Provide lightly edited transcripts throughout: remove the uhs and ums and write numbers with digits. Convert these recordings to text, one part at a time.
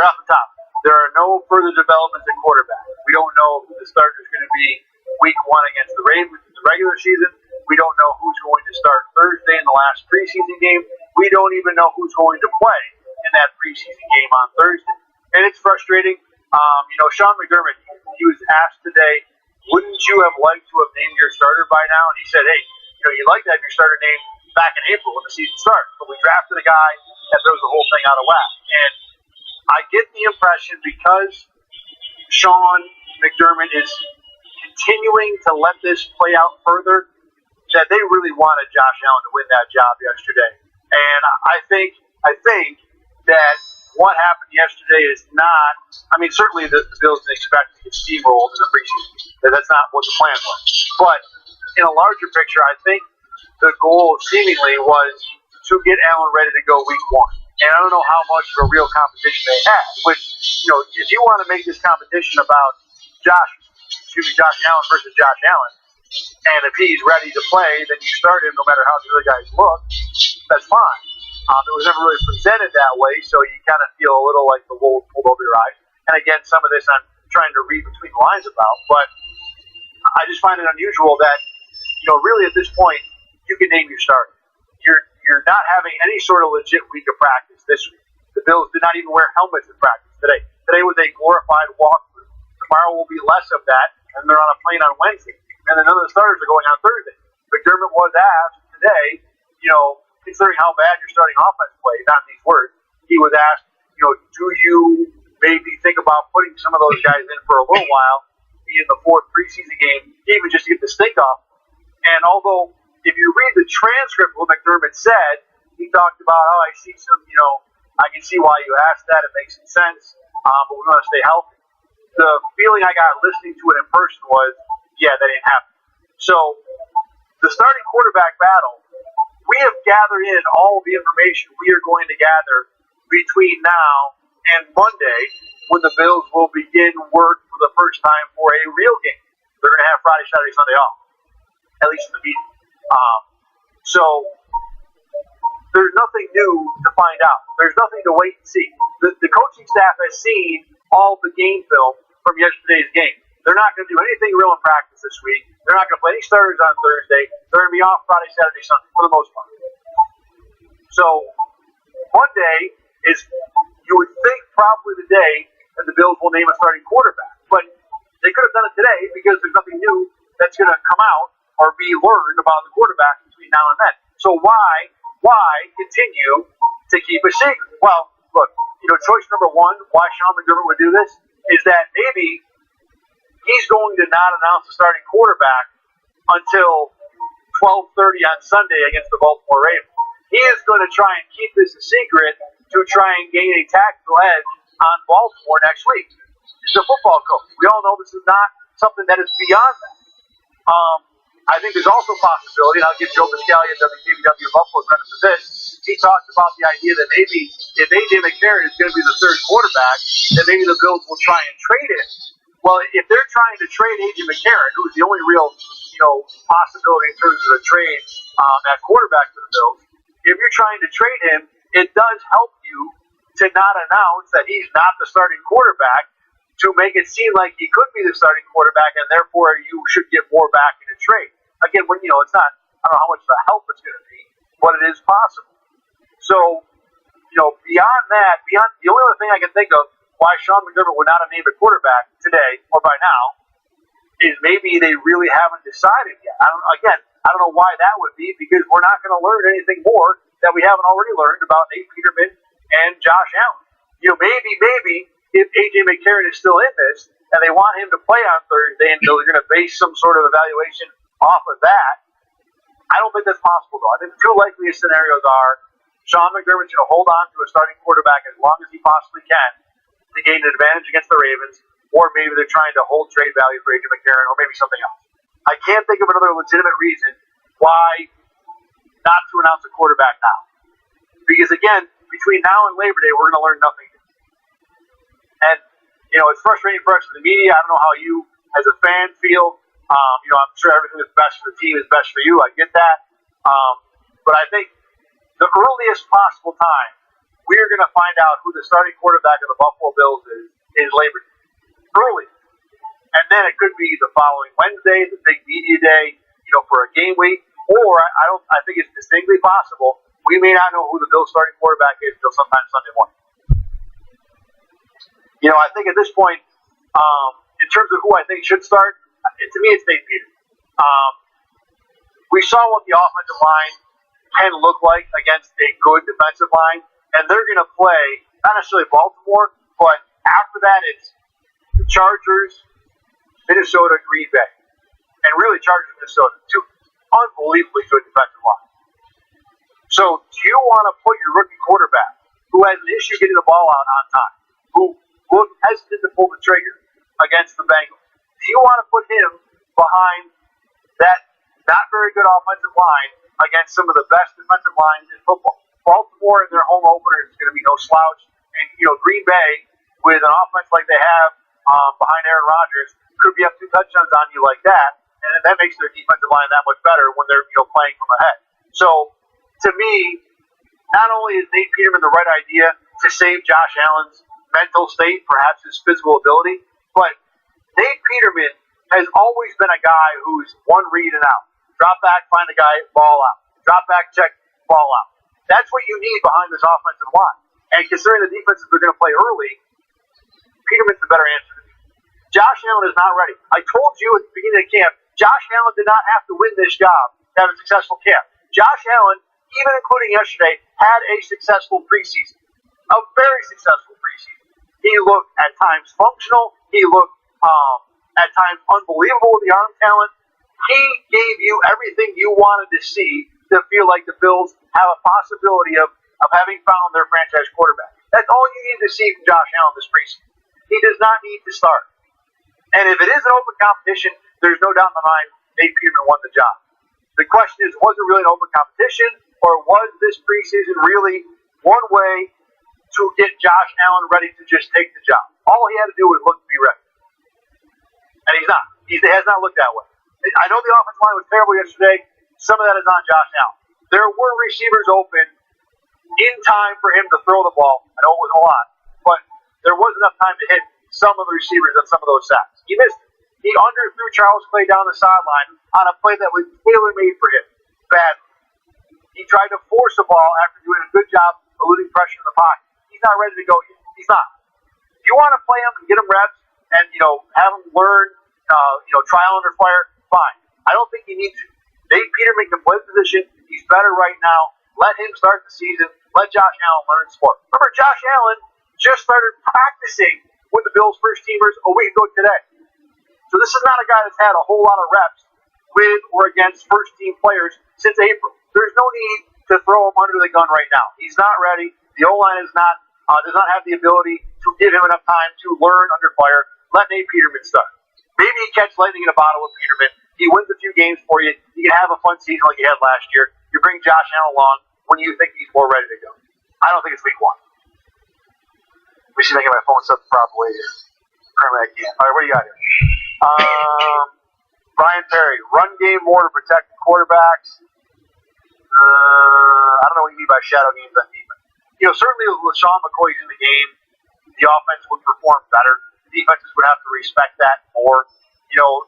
right off the top, there are no further developments at quarterback. We don't know who the starter is going to be week 1 against the Ravens in the regular season. We don't know who's going to start Thursday in the last preseason game. We don't even know who's going to play in that preseason game on Thursday. And it's frustrating. Sean McDermott, he was asked today, wouldn't you have liked to have named your starter by now? And he said, hey, you'd like to have your starter named back in April when the season starts. But we drafted a guy that throws the whole thing out of whack. And I get the impression because Sean McDermott is continuing to let this play out further that they really wanted Josh Allen to win that job yesterday. And I think that what happened yesterday is not, certainly the Bills didn't expect to get steamrolled in the preseason. That's not what the plan was. But in a larger picture, I think the goal seemingly was to get Allen ready to go week 1. And I don't know how much of a real competition they had. Which, if you want to make this competition about Josh Allen versus Josh Allen, and if he's ready to play, then you start him no matter how the other guys look, that's fine. It was never really presented that way, so you kind of feel a little like the wool pulled over your eyes. And again, some of this I'm trying to read between the lines about, but I just find it unusual that, really at this point, you can name your starter. You're not having any sort of legit week of practice this week. The Bills did not even wear helmets in practice today. Today was a glorified walkthrough. Tomorrow will be less of that, and they're on a plane on Wednesday. And then none of the starters are going on Thursday. McDermott was asked today, considering how bad your starting offense played, not in these words, he was asked, do you maybe think about putting some of those guys in for a little while in the 4th preseason game, even just to get the stink off? And although, if you read the transcript of what McDermott said, he talked about, I see some, I can see why you asked that. It makes some sense, but we want to stay healthy. The feeling I got listening to it in person was, yeah, that ain't happening. So, the starting quarterback battle, we have gathered in all the information we are going to gather between now and Monday when the Bills will begin work for the first time for a real game. They're going to have Friday, Saturday, Sunday off, at least in the meeting. So there's nothing new to find out. There's nothing to wait and see. The coaching staff has seen all the game film from yesterday's game. They're not going to do anything real in practice this week. They're not going to play any starters on Thursday. They're going to be off Friday, Saturday, Sunday for the most part. So Monday is, you would think, probably the day that the Bills will name a starting quarterback. But they could have done it today because there's nothing new that's going to come out or be learned about the quarterback between now and then. So why continue to keep a secret? Well, look, choice number 1, why Sean McDermott would do this, is that maybe he's going to not announce the starting quarterback until 12:30 on Sunday against the Baltimore Ravens. He is going to try and keep this a secret to try and gain a tactical edge on Baltimore next week. He's a football coach. We all know this is not something that is beyond that. I think there's also a possibility, and I'll give Joe Biscaglia at WKBW Buffalo credit for this. He talked about the idea that maybe if A.J. McCarron is going to be the 3rd quarterback, then maybe the Bills will try and trade him. Well, if they're trying to trade A.J. McCarron, who's the only real, possibility in terms of a trade at quarterback for the Bills, if you're trying to trade him, it does help you to not announce that he's not the starting quarterback, to make it seem like he could be the starting quarterback, and therefore you should get more back in a trade. Again, when it's not, I don't know how much of a help it's going to be, but it is possible. So, beyond that, the only other thing I can think of why Sean McDermott would not have named a quarterback today or by now is maybe they really haven't decided yet. I don't know why that would be, because we're not going to learn anything more that we haven't already learned about Nate Peterman and Josh Allen. Maybe if A.J. McCarron is still in this and they want him to play on Thursday and they're going to base some sort of evaluation off of that, I don't think that's possible, though. I think the 2 likeliest scenarios are Sean McDermott's going to hold on to a starting quarterback as long as he possibly can to gain an advantage against the Ravens, or maybe they're trying to hold trade value for A.J. McCarron, or maybe something else. I can't think of another legitimate reason why not to announce a quarterback now. Because, again, between now and Labor Day, we're going to learn nothing. And, it's frustrating for us in the media. I don't know how you, as a fan, feel. I'm sure everything that's best for the team is best for you. I get that. But I think the earliest possible time we're going to find out who the starting quarterback of the Buffalo Bills is Labor Day, early. And then it could be the following Wednesday, the big media day, for a game week. Or I think it's distinctly possible we may not know who the Bills starting quarterback is until sometime Sunday morning. I think at this point, in terms of who I think should start, to me it's Nate Peters. We saw what the offensive line can look like against a good defensive line, and they're going to play, not necessarily Baltimore, but after that it's the Chargers, Minnesota, Green Bay. And really Chargers, Minnesota, two unbelievably good defensive line. So do you want to put your rookie quarterback, who has an issue getting the ball out on time, who looked hesitant to pull the trigger against the Bengals, do you want to put him behind that not very good offensive line against some of the best defensive lines in football? Baltimore in their home opener is going to be no slouch. And, Green Bay, with an offense like they have behind Aaron Rodgers, could be up 2 touchdowns on you like that. And that makes their defensive line that much better when they're playing from ahead. So, to me, not only is Nate Peterman the right idea to save Josh Allen's mental state, perhaps his physical ability, but Nate Peterman has always been a guy who's one read and out. Drop back, find the guy, ball out. Drop back, check, ball out. That's what you need behind this offensive line. And considering the defenses they're going to play early, Peterman's the better answer. Josh Allen is not ready. I told you at the beginning of camp, Josh Allen did not have to win this job to have a successful camp. Josh Allen, even including yesterday, had a successful preseason. A very successful preseason. He looked at times functional. He looked at times unbelievable with the arm talent. He gave you everything you wanted to see to feel like the Bills have a possibility of having found their franchise quarterback. That's all you need to see from Josh Allen this preseason. He does not need to start. And if it is an open competition, there's no doubt in my mind Nate Peterman won the job. The question is, was it really an open competition, or was this preseason really one way to get Josh Allen ready to just take the job? All he had to do was look to be ready. And he's not. He has not looked that way. I know the offensive line was terrible yesterday. Some of that is on Josh Allen. There were receivers open in time for him to throw the ball. I know it wasn't a lot, but there was enough time to hit some of the receivers on some of those sacks. He missed it. He underthrew Charles Clay down the sideline on a play that was tailor-made for him. Badly. He tried to force the ball after doing a good job eluding pressure in the pocket. He's not ready to go yet. He's not. If you want to play him and get him reps and, have him learn, trial under fire, fine. I don't think you need to. Nate Peterman can play the position. He's better right now. Let him start the season. Let Josh Allen learn sport. Remember, Josh Allen just started practicing with the Bills' first teamers a week ago today. So this is not a guy that's had a whole lot of reps with or against first-team players since April. There's no need to throw him under the gun right now. He's not ready. The O-line is not does not have the ability to give him enough time to learn under fire. Let Nate Peterman start. Maybe he catch lightning in a bottle with Peterman. He wins a few games for you. You can have a fun season like he had last year. You bring Josh Allen along when you think he's more ready to go. I don't think it's week 1. Let me see if I can get my phone set the proper way here. Apparently I can't. All right, what do you got here? Brian Perry, run game more to protect the quarterbacks. I don't know what you mean by shadow games on defense. Certainly if LaShawn McCoy's in the game, the offense would perform better. The defenses would have to respect that more.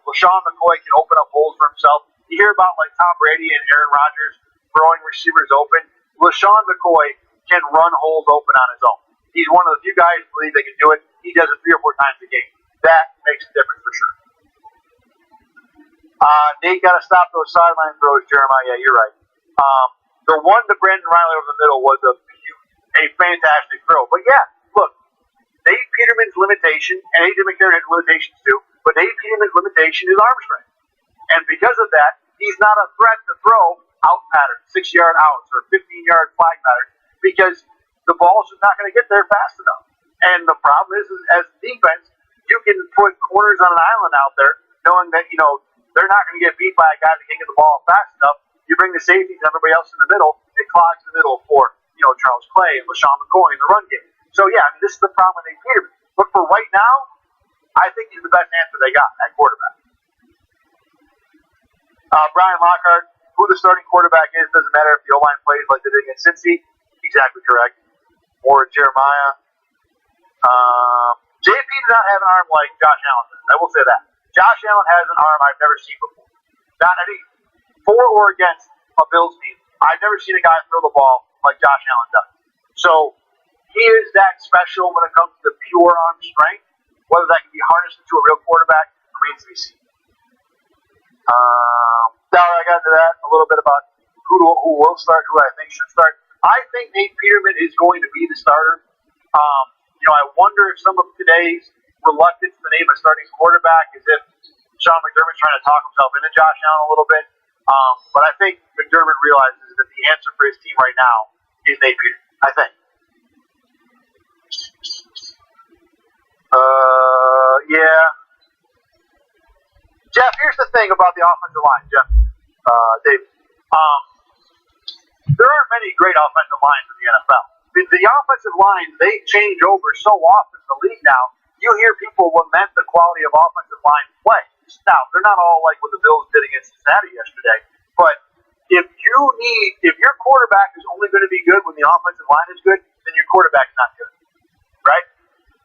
LaShawn McCoy can open up holes for himself. You hear about like Tom Brady and Aaron Rodgers throwing receivers open. LaShawn McCoy can run holes open on his own. He's one of the few guys who believe they can do it. He does it 3 or 4 times a game. That makes a difference for sure. Nate got to stop those sideline throws, Jeremiah. Yeah, you're right. The one to Brandon Riley over the middle was a fantastic throw. But yeah, look, Nate Peterman's limitation, and AJ McCarron has limitations too, but Nate Peterman's limitation is arm strength. And because of that, he's not a threat to throw out patterns, 6-yard outs or 15-yard flag patterns, because the ball's just not going to get there fast enough. And the problem is as defense, you can put corners on an island out there, knowing that, they're not going to get beat by a guy that can't get the ball fast enough. You bring the safeties and everybody else in the middle, it clogs the middle for, Charles Clay and LaShawn McCoy in the run game. So, yeah, this is the problem with Nate Peterman. But for right now, I think he's the best answer they got at quarterback. Brian Lockhart, who the starting quarterback is, doesn't matter if the O-line plays like they did against Cincy. Exactly correct. or Jeremiah. JP did not have an arm like Josh Allen does. I will say that. Josh Allen has an arm I've never seen before. Not any for or against a Bills team. I've never seen a guy throw the ball like Josh Allen does. So he is that special when it comes to pure arm strength. Whether that can be harnessed into a real quarterback remains to be seen. Now I got into that a little bit about who will start, who I think should start. I think Nate Peterman is going to be the starter. I wonder if some of today's reluctance to name a starting quarterback is if Sean McDermott's trying to talk himself into Josh Allen a little bit. But I think McDermott realizes that the answer for his team right now is Nate Peterman. I think. Yeah. Jeff, here's the thing about the offensive line, Jeff. Dave. There aren't many great offensive lines in the NFL. The offensive lines, they change over so often in the league now. You hear people lament the quality of offensive line play. Now, they're not all like what the Bills did against Cincinnati yesterday, but if your quarterback is only going to be good when the offensive line is good, then your quarterback's not good, right?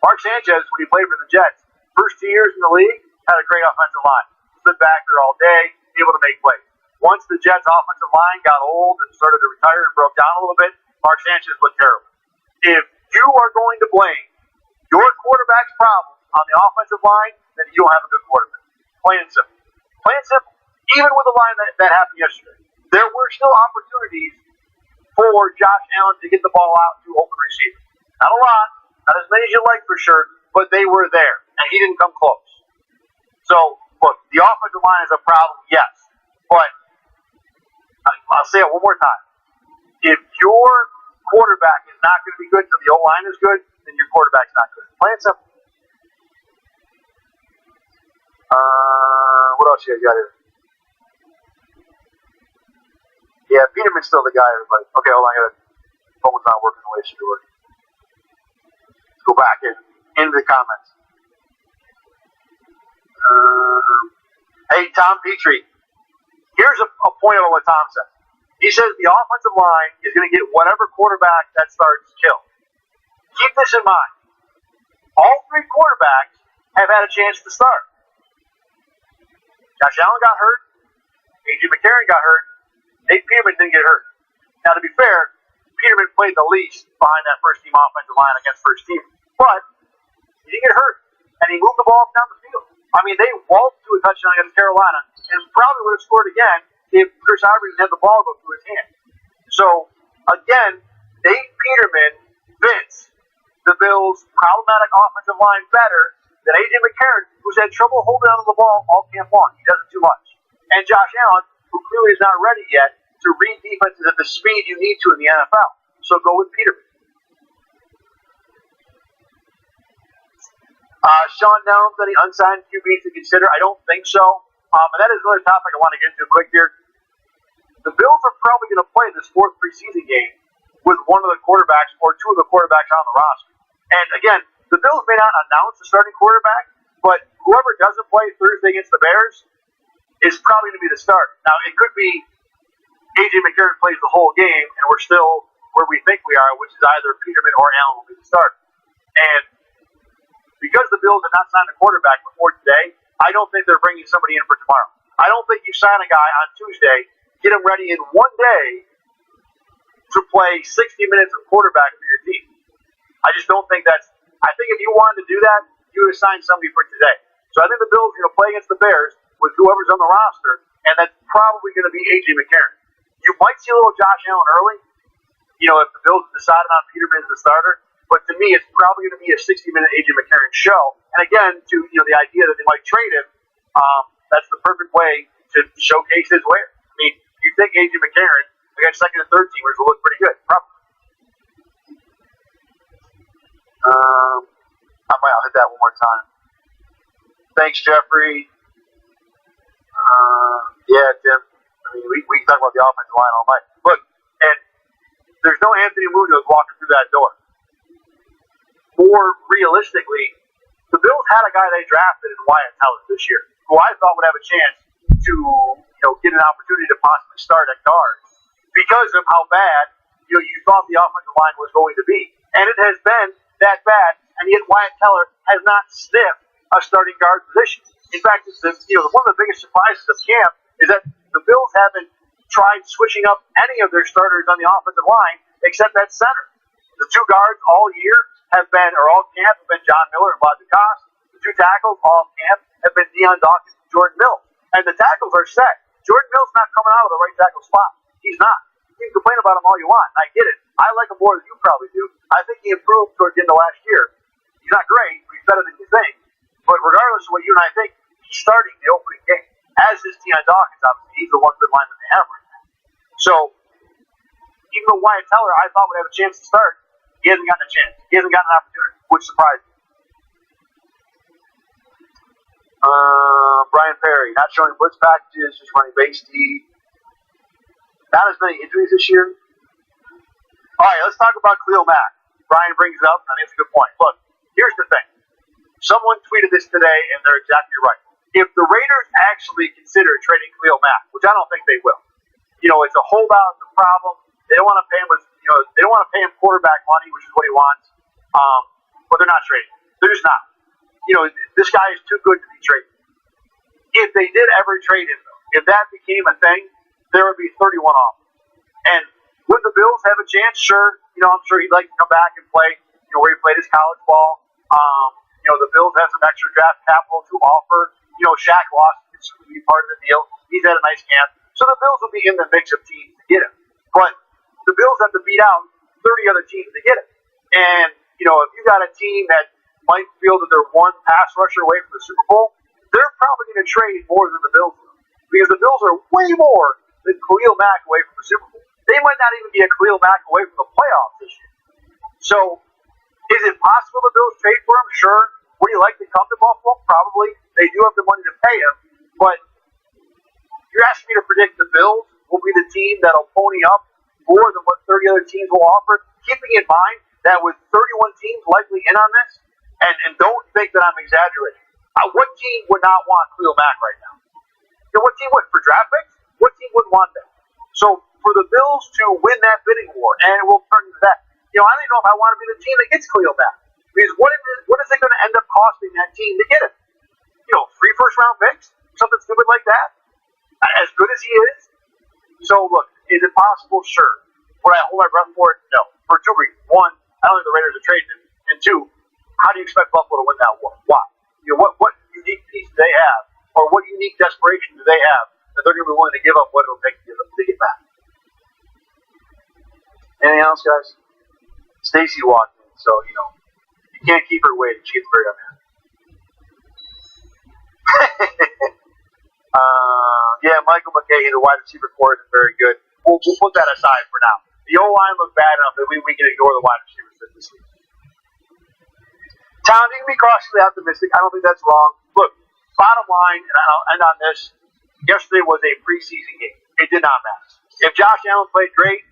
Mark Sanchez, when he played for the Jets, first 2 years in the league, had a great offensive line. Stood back there all day, able to make plays. Once the Jets' offensive line got old and started to retire and broke down a little bit, Mark Sanchez looked terrible. If you are going to blame your quarterback's problems on the offensive line, then you don't have a good quarterback. Plain and simple. Plain and simple. Even with the line that happened yesterday, there were still opportunities for Josh Allen to get the ball out to open receivers. Not a lot, not as many as you'd like for sure, but they were there, and he didn't come close. So, look, the offensive line is a problem, yes, but I'll say it one more time. If your quarterback is not going to be good until the O-line is good, then your quarterback's not good. Plain and simple. What else you guys got here? Yeah, Peterman's still the guy, everybody. Okay, hold on. Phone's not working the way it should be working. Let's go back into the comments. Hey, Tom Petrie. Here's a point on what Tom said. He says the offensive line is going to get whatever quarterback that starts killed. Keep this in mind. All three quarterbacks have had a chance to start. Josh Allen got hurt. A.J. McCarron got hurt. Nate Peterman didn't get hurt. Now, to be fair, Peterman played the least behind that first-team offensive line against first team. But he didn't get hurt, and he moved the ball up down the field. I mean, they waltzed to a touchdown against Carolina and probably would have scored again if Chris Ivory didn't have the ball go through his hand. So, again, Nate Peterman fits the Bills' problematic offensive line better than A.J. McCarron, who's had trouble holding on to the ball all camp long. He does it too much. And Josh Allen, who clearly is not ready yet to read defenses at the speed you need to in the NFL. So go with Peterman. Sean Nelms, any unsigned QBs to consider? I don't think so. And that is another topic I want to get into quick here. The Bills are probably going to play this fourth preseason game with one of the quarterbacks or two of the quarterbacks on the roster. And again, the Bills may not announce the starting quarterback, but whoever doesn't play Thursday against the Bears is probably going to be the starter. Now, it could be A.J. McCarron plays the whole game, and we're still where we think we are, which is either Peterman or Allen will be the starter. And because the Bills have not signed a quarterback before today, I don't think they're bringing somebody in for tomorrow. I don't think you sign a guy on Tuesday, get him ready in one day to play 60 minutes of quarterback for your team. I just don't think that's... I think if you wanted to do that, you would assign somebody for today. So I think the Bills are going to play against the Bears with whoever's on the roster, and that's probably going to be A.J. McCarron. You might see a little Josh Allen early, if the Bills decided on Peterman as the starter. But to me, it's probably going to be a 60-minute A.J. McCarron show. And again, to the idea that they might trade him, that's the perfect way to showcase his wear. I mean, you think A.J. McCarron against second and third teamers will look pretty good, probably. I'll hit that one more time. Thanks, Jeffrey. Yeah, Tim. I mean, we can talk about the offensive line all night. Look, and there's no Anthony Munoz walking through that door. More realistically, the Bills had a guy they drafted in Wyatt Teller this year, who I thought would have a chance to, get an opportunity to possibly start at guard because of how bad, you thought the offensive line was going to be. And it has been that bad, and yet Wyatt Teller has not sniffed a starting guard position. In fact, one of the biggest surprises of camp is that the Bills haven't tried switching up any of their starters on the offensive line except at center. The two guards all year all camp have been John Miller and Bob DeCoste. The two tackles all camp have been Deion Dawkins and Jordan Mills. And the tackles are set. Jordan Mills not coming out of the right tackle spot. He's not. You can complain about him all you want. I get it. I like him more than you probably do. I think he improved towards the end of last year. He's not great, but he's better than you think. But regardless of what you and I think, he's starting the opening game. As is Deion Dawkins, obviously. He's the one good lineman they have right now. So, even though Wyatt Teller I thought would have a chance to start, he hasn't gotten a chance. He hasn't gotten an opportunity, which surprised me. Brian Perry, not showing blitz packages, just running base D. Not as many injuries this year. All right, let's talk about Khalil Mack. Brian brings it up, and I think it's a good point. Look, here's the thing. Someone tweeted this today, and they're exactly right. If the Raiders actually consider trading Khalil Mack, which I don't think they will, it's a holdout, it's a problem. They don't want to pay him they don't want to pay him quarterback money, which is what he wants. But they're not trading. They're just not. This guy is too good to be traded. If they did ever trade him, if that became a thing, there would be 31 offers. And would the Bills have a chance? Sure. I'm sure he'd like to come back and play, where he played his college ball. The Bills have some extra draft capital to offer. Shaq Lawson could be part of the deal. He's had a nice camp. So the Bills will be in the mix of teams to get him. But the Bills have to beat out 30 other teams to get him. And, if you got a team that might feel that they're one pass rusher away from the Super Bowl, they're probably going to trade more than the Bills will. Because the Bills are way more than Khalil Mack away from the Super Bowl. They might not even be a Khalil Mack away from the playoffs this year. So, is it possible the Bills trade for him? Sure. Would he like to come to Buffalo? Probably. They do have the money to pay him. But you're asking me to predict the Bills will be the team that'll pony up more than what 30 other teams will offer, keeping in mind that with 31 teams likely in on this, and don't think that I'm exaggerating. What team would not want Khalil Mack right now? What team would? For draft picks? What team wouldn't want that? So for the Bills to win that bidding war, and it will turn into that, I don't even know if I want to be the team that gets Khalil Mack. Because what is it going to end up costing that team to get him? 3 first-round picks? Something stupid like that? As good as he is? So, look, is it possible? Sure. Would I hold my breath for it? No. For 2 reasons. 1, I don't think the Raiders are trading him. And 2, how do you expect Buffalo to win that war? Why? What unique piece do they have? Or what unique desperation do they have that they're going to be willing to give up what it'll take to get back? Anything else, guys? Stacy walked in, so, you can't keep her waiting. She gets very unhappy. Michael McKay, the wide receiver core, is very good. We'll put that aside for now. The O-line looked bad enough that we can ignore the wide receivers this week. Tom, you can be cautiously optimistic. I don't think that's wrong. Look, bottom line, and I'll end on this, yesterday was a preseason game. It did not matter. If Josh Allen played great,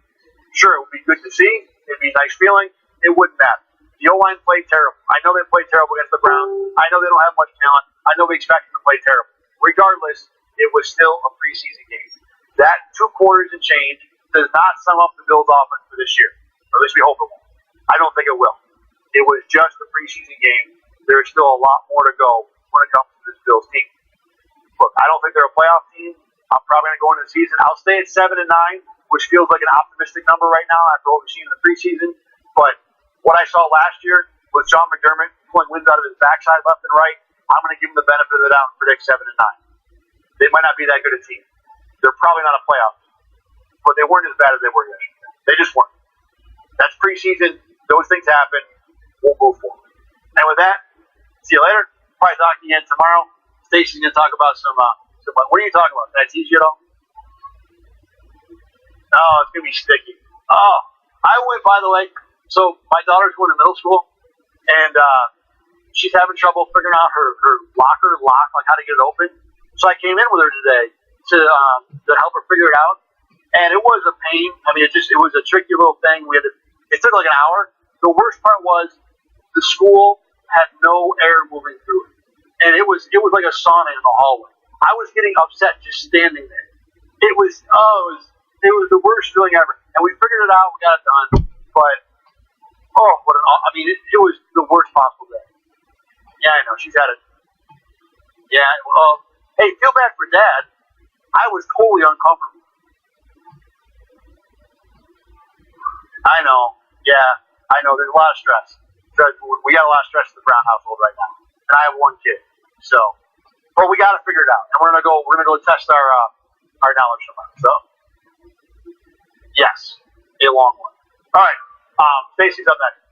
sure, it would be good to see. It'd be a nice feeling. It wouldn't matter. The O-line played terrible. I know they played terrible against the Browns. I know they don't have much talent. I know we expect them to play terrible. Regardless, it was still a preseason game. That 2 quarters and change does not sum up the Bills' offense for this year. Or at least we hope it won't. I don't think it will. It was just a preseason game. There's still a lot more to go when it comes to this Bills team. Look, I don't think they're a playoff team. I'm probably going to go into the season. I'll stay at 7-9, which feels like an optimistic number right now after what we've seen in the preseason. But what I saw last year with Sean McDermott pulling wins out of his backside left and right, I'm going to give him the benefit of the doubt and predict 7-9. They might not be that good a team. They're probably not a playoff team. But they weren't as bad as they were yesterday. They just weren't. That's preseason. Those things happen. We'll move forward. And with that, see you later. Probably talk again tomorrow. Stacey's going to talk about some what are you talking about? Did I tease you at all? Oh, it's going to be sticky. Oh, I went, by the way, so my daughter's going to middle school, and she's having trouble figuring out her locker lock, like how to get it open. So I came in with her today to help her figure it out, and it was a pain. I mean, it was a tricky little thing. It took like an hour. The worst part was the school had no air moving through it, and it was like a sauna in the hallway. I was getting upset just standing there. It was the worst feeling ever, and we figured it out. We got it done, but what a mean, it was the worst possible day. Yeah, I know. She's had it. Yeah, hey, feel bad for Dad. I was totally uncomfortable. I know. Yeah, I know. There's a lot of stress. We got a lot of stress in the Brown household right now, and I have one kid. So, but we got to figure it out, and we're gonna go test our knowledge tomorrow. So, yes, a long one. All right, Stacy's up next.